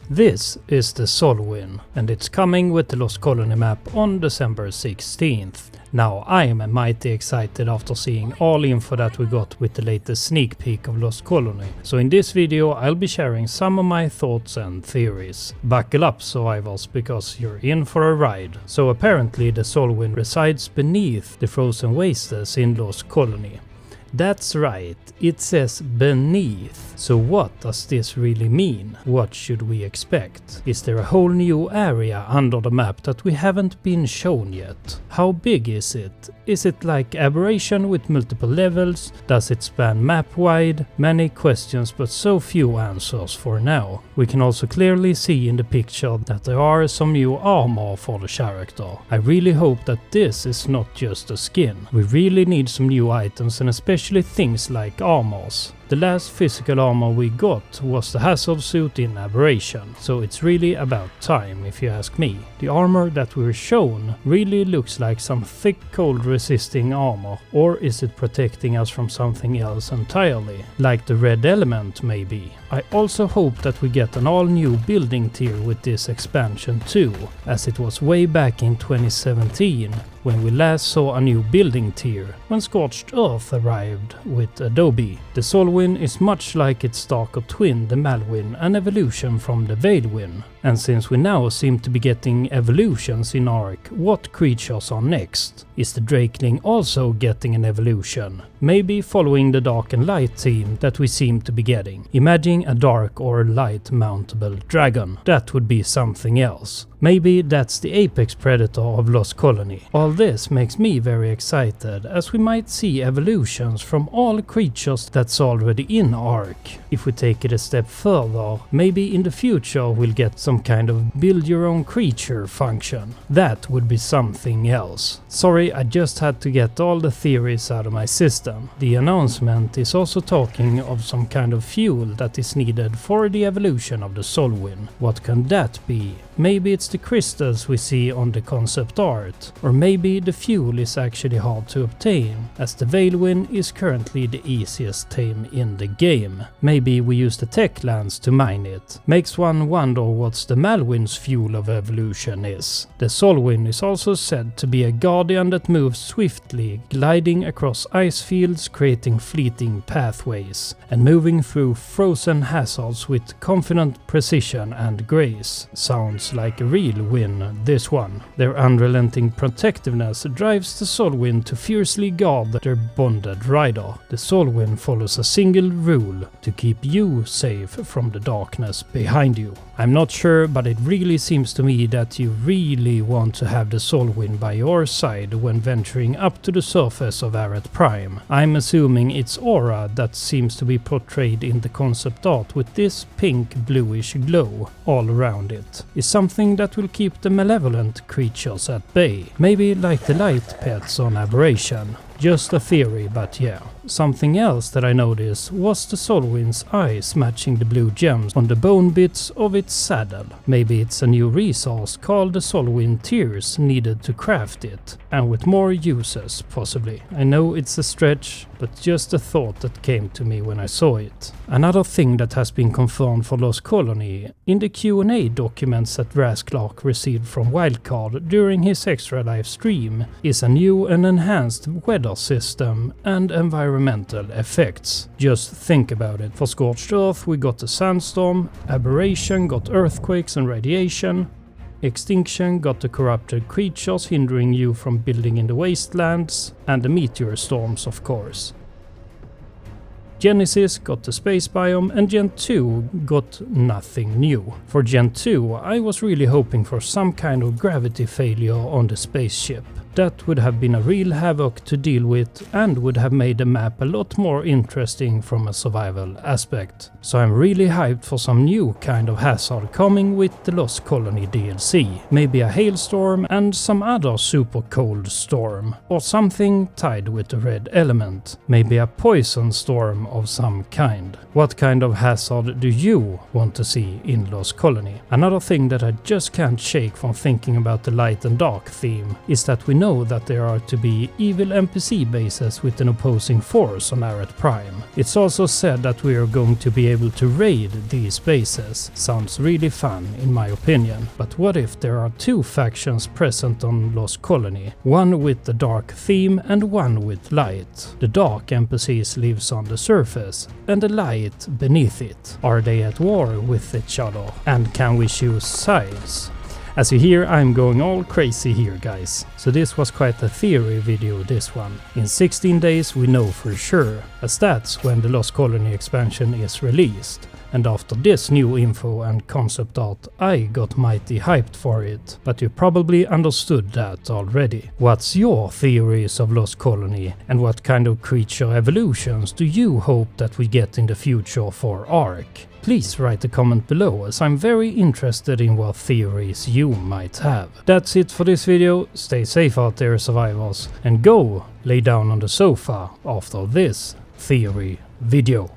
This is the Solwyn, and it's coming with the Lost Colony map on December 16th. Now I am mighty excited after seeing all info that we got with the latest sneak peek of Lost Colony. So in this video I'll be sharing some of my thoughts and theories. Buckle up survivors, because you're in for a ride. So apparently the Solwyn resides beneath the frozen wastes in Lost Colony. That's right, it says beneath. So what does this really mean? What should we expect? Is there a whole new area under the map that we haven't been shown yet? How big is it? Is it like Aberration with multiple levels? Does it span map wide? Many questions but so few answers for now. We can also clearly see in the picture that there are some new armor for the character. I really hope that this is not just a skin. We really need some new items, and especially things like armors. The last physical armor we got was the hazard suit in Aberration, so it's really about time if you ask me. The armor that we were shown really looks like some thick cold resisting armor, or is it protecting us from something else entirely, like the red element maybe. I also hope that we get an all new building tier with this expansion too, as it was way back in 2017 when we last saw a new building tier, when Scorched Earth arrived with Adobe. The Solwyn is much like its darker twin, the Malwyn, an evolution from the Veilwyn. And since we now seem to be getting evolutions in ARK, what creatures are next? Is the Drakeling also getting an evolution? Maybe following the dark and light theme that we seem to be getting. Imagine a dark or light mountable dragon. That would be something else. Maybe that's the apex predator of Lost Colony. All this makes me very excited, as we might see evolutions from all creatures that's already in ARK. If we take it a step further, maybe in the future we'll get some kind of build your own creature function. That would be something else. Sorry, I just had to get all the theories out of my system. The announcement is also talking of some kind of fuel that is needed for the evolution of the Solwyn. What can that be? Maybe it's the crystals we see on the concept art, or maybe the fuel is actually hard to obtain, as the Veilwyn is currently the easiest tame in the game. Maybe we use the tech lands to mine it. Makes one wonder what's the Malwyn's fuel of evolution is. The Solwyn is also said to be a guardian that moves swiftly, gliding across ice fields, creating fleeting pathways, and moving through frozen hazards with confident precision and grace. Sounds like a real win, this one. Their unrelenting protectiveness drives the Solwyn to fiercely guard their bonded rider. The Solwyn follows a single rule: to keep you safe from the darkness behind you. I'm not sure, but it really seems to me that you really want to have the Solwyn by your side when venturing up to the surface of Aret Prime. I'm assuming it's aura that seems to be portrayed in the concept art with this pink bluish glow all around it. Is something that will keep the malevolent creatures at bay. Maybe like the light pets on Aberration. Just a theory, but yeah. Something else that I noticed was the Solwyn's eyes matching the blue gems on the bone bits of its saddle. Maybe it's a new resource called the Solwyn Tears needed to craft it, and with more uses possibly. I know it's a stretch, but just a thought that came to me when I saw it. Another thing that has been confirmed for Lost Colony, in the Q&A documents that Clark received from Wildcard during his extra live stream, is a new and enhanced weather system and environmental effects. Just think about it. For Scorched Earth we got the sandstorm, Aberration got earthquakes and radiation, Extinction got the corrupted creatures hindering you from building in the wastelands, and the meteor storms of course. Genesis got the space biome, and Gen 2 got nothing new. For Gen 2 I was really hoping for some kind of gravity failure on the spaceship. That would have been a real havoc to deal with and would have made the map a lot more interesting from a survival aspect. So I'm really hyped for some new kind of hazard coming with the Lost Colony DLC. Maybe a hailstorm and some other super cold storm, or something tied with the red element. Maybe a poison storm of some kind. What kind of hazard do you want to see in Lost Colony? Another thing that I just can't shake from thinking about the light and dark theme is that we know know that there are to be evil NPC bases with an opposing force on Arat Prime. It's also said that we are going to be able to raid these bases. Sounds really fun in my opinion. But what if there are two factions present on Lost Colony? One with the dark theme and one with light. The dark NPCs lives on the surface and the light beneath it. Are they at war with each other? And can we choose sides? As you hear, I'm going all crazy here, guys. So this was quite a theory video, this one. In 16 days we know for sure, as that's when the Lost Colony expansion is released. And after this new info and concept art, I got mighty hyped for it. But you probably understood that already. What's your theories of Lost Colony? And what kind of creature evolutions do you hope that we get in the future for ARK? Please write a comment below, as I'm very interested in what theories you might have. That's it for this video. Stay safe out there, survivors, and go lay down on the sofa after this theory video.